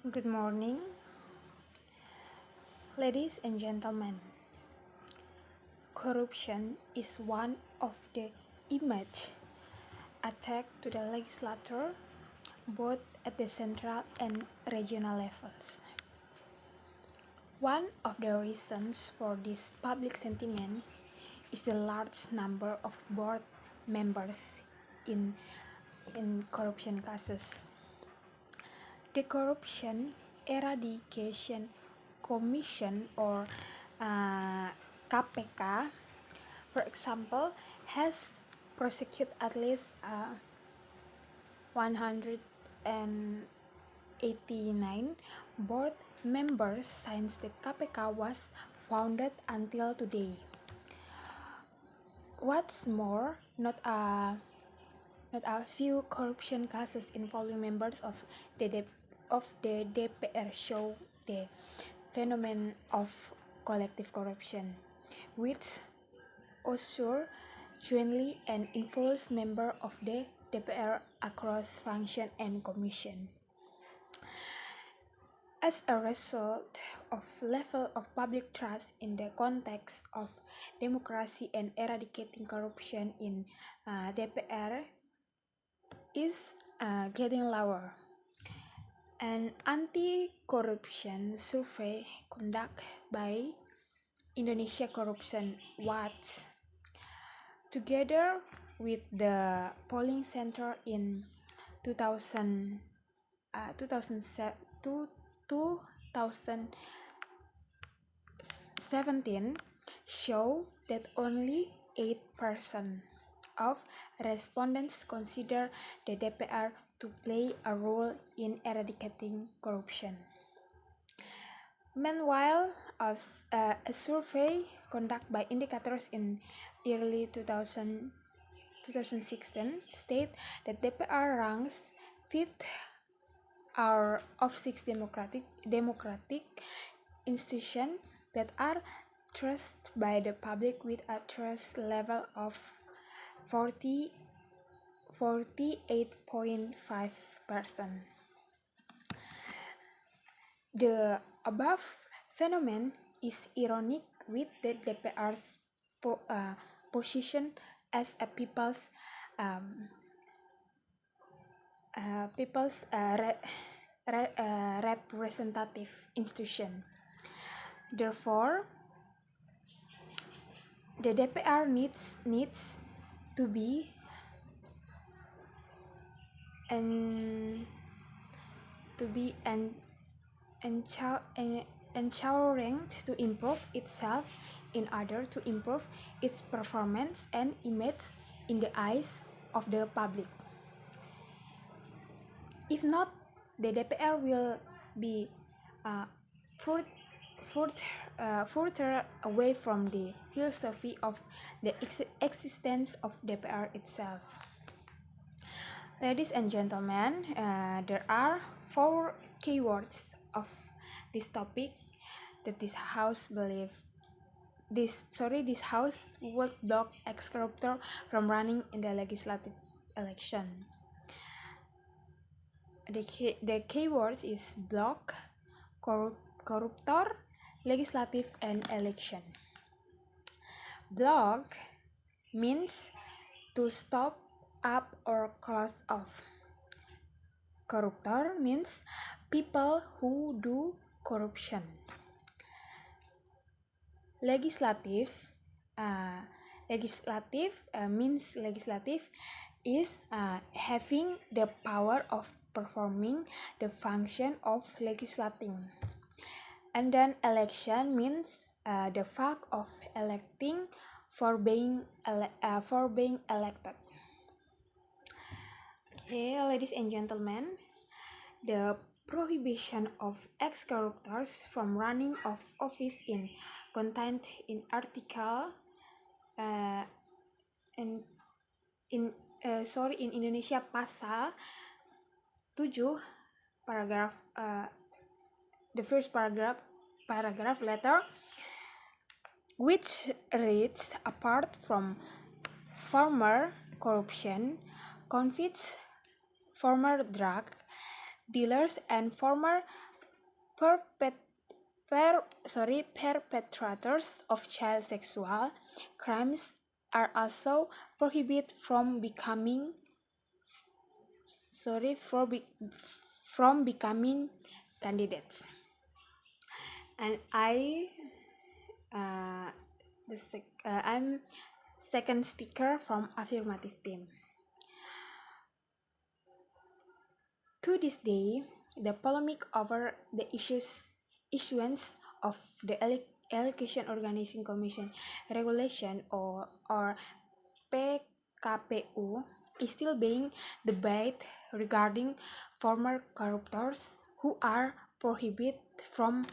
Good morning, ladies and gentlemen. Corruption is one of the image attack to the legislature, both at the central and regional levels. One of the reasons for this public sentiment is the large number of board members in corruption cases. The Corruption Eradication Commission or KPK, for example, has prosecuted at least 189 board members since the KPK was founded until today. What's more, not a few corruption cases involving members of the DPR show the phenomenon of collective corruption, which assure jointly and involves members of the DPR across function and commission. As a result of level of public trust in the context of democracy and eradicating corruption in DPR is getting lower. An anti-corruption survey conducted by Indonesia Corruption Watch, together with the polling center in 2017, show that only 8% of respondents consider the DPR to play a role in eradicating corruption. Meanwhile, a survey conducted by Indicators in early 2016 state that DPR ranks 5th out of 6 democratic institutions that are trusted by the public with a trust level of 48.5%. The above phenomenon is ironic with the DPR's position as a people's representative institution. Therefore, the DPR needs to be ensuring to improve itself in order to improve its performance and image in the eyes of the public. If not, the DPR will be further away from the philosophy of the existence of DPR itself. Ladies and gentlemen, there are 4 keywords of this topic that this house would block ex-corruptor from running in the legislative election. The keywords is block, corruptor, legislative, and election. Block means to stop up or close off. Corruptor means people who do corruption. Legislative means legislative is having the power of performing the function of legislating. And then election means the fact of electing for being elected. Okay, ladies and gentlemen, the prohibition of ex-corruptors from running of office in contained in Article in Indonesia Pasal 7 paragraph the first paragraph letter, which reads, apart from former corruption, convicts, former drug dealers, and former perpet- perpetrators of child sexual crimes are also prohibited from becoming candidates. And uh, I'm second speaker from affirmative team. To this day, the polemic over the issuance of the Education Organizing Commission Regulation or PKPU is still being debated regarding former corruptors who are prohibited from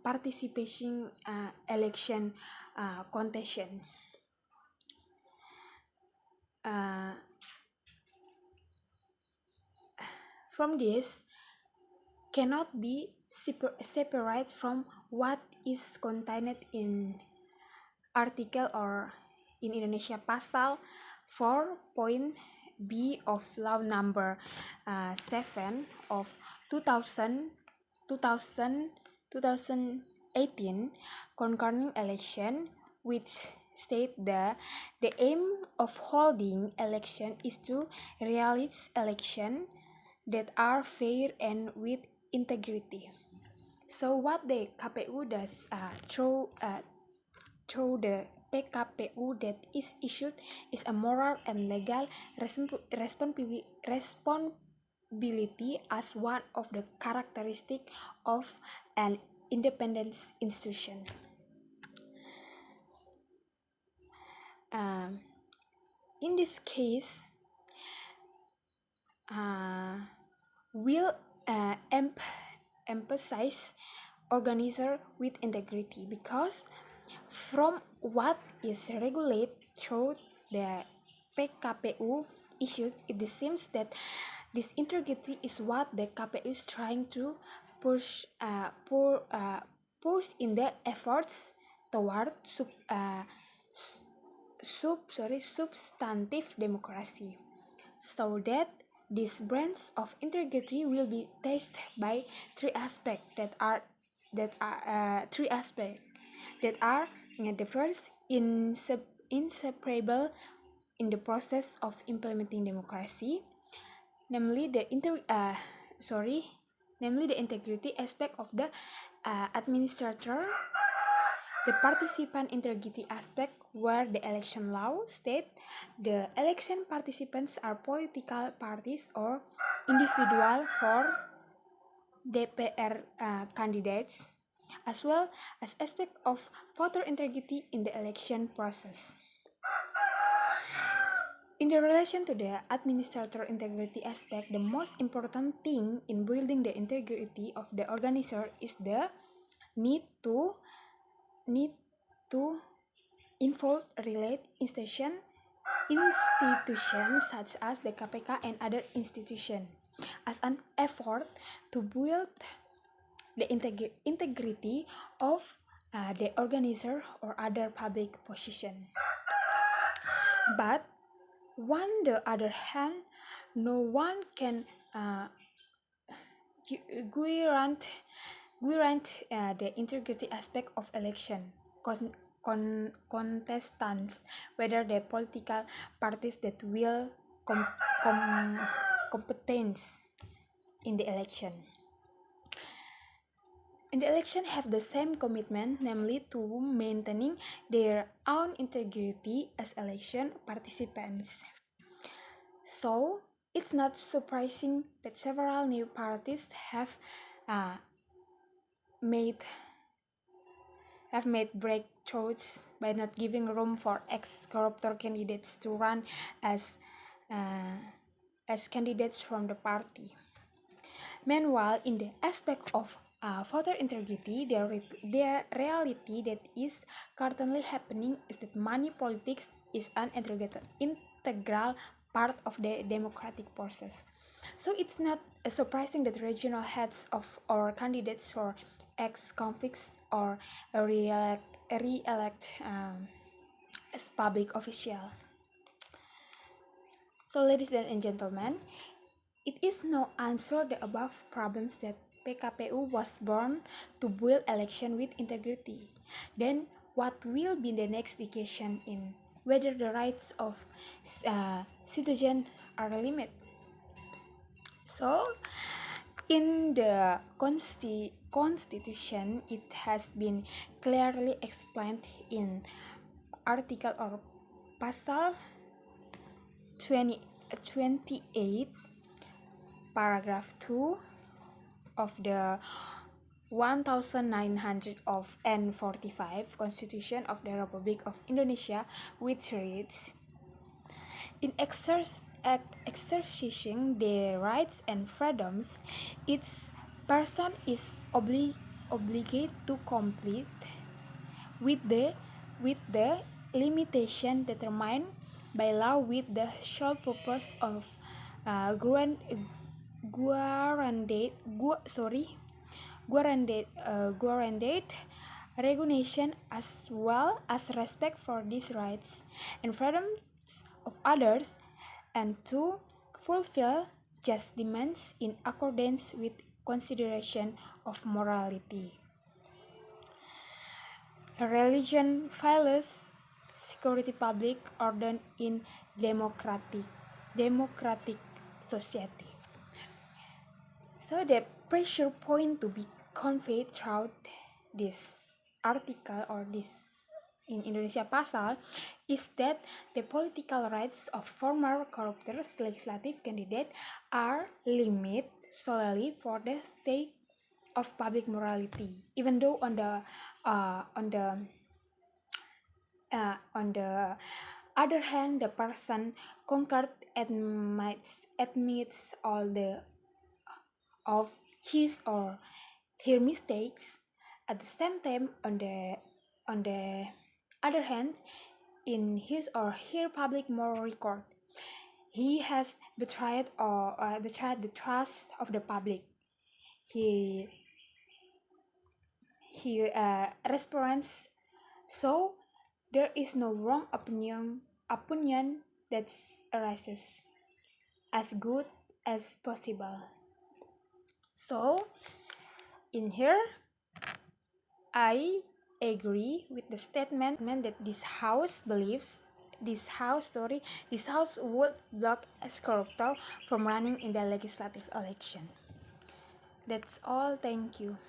participation election contestation. From this cannot be separate from what is contained in article or in Indonesia pasal 4.b of law number 7 of 2018 concerning election, which state that the aim of holding election is to realize election that are fair and with integrity. So what the KPU does through the PKPU that is issued is a moral and legal responsibility as one of the characteristics of an independent institution. In this case, will emphasize organizer with integrity, because from what is regulated through the PKPU issues, it seems that this integrity is what the KPU is trying to push in the efforts toward substantive democracy, so that this branch of integrity will be tested by three aspects that are the first, inseparable in the process of implementing democracy, namely the integrity aspect of the administrator, the participant integrity aspect, where the election law state the election participants are political parties or individual for DPR candidates, as well as aspect of voter integrity in the election process. In the relation to the administrator integrity aspect, the most important thing in building the integrity of the organizer is the need to involve relate institutions such as the KPK and other institutions as an effort to build the integrity of the organizer or other public position. But on the other hand, no one can guarantee the integrity aspect of election contestants, whether the political parties that will competence in the election. In the election have the same commitment, namely to maintaining their own integrity as election participants. So it's not surprising that several new parties have made breakthroughs by not giving room for ex-corruptor candidates to run as candidates from the party. Meanwhile, in the aspect of voter integrity, the reality that is currently happening is that money politics is an integral part of the democratic process. So it's not surprising that regional heads of or candidates for ex-convicts or re-elect as public official. So ladies and gentlemen, It is no answer the above problems that PKPU was born to build election with integrity. Then what will be the next decision in whether the rights of citizens are limited? So, in the Constitution, it has been clearly explained in Article or Pasal 28, Paragraph 2 of the 1945 Constitution of the Republic of Indonesia, which reads, in exercising their rights and freedoms, each person is obligated to comply with the limitation determined by law with the sole purpose of guaranteed recognition as well as respect for these rights and freedoms of others, and to fulfill just demands in accordance with consideration of morality. Religion violates security public order in democratic society. So the pressure point to be conveyed throughout this article or this in Indonesia Pasal is that the political rights of former corrupt legislative candidates are limited solely for the sake of public morality, even though on the other hand, the person conquered admits all of his or her mistakes. At the same time, on the other hand, in his or her public moral record, he has betrayed the trust of the public. He responds, so there is no wrong opinion that arises as good as possible. So in here, I agree with the statement that this house would block a corruptor from running in the legislative election. That's all. Thank you.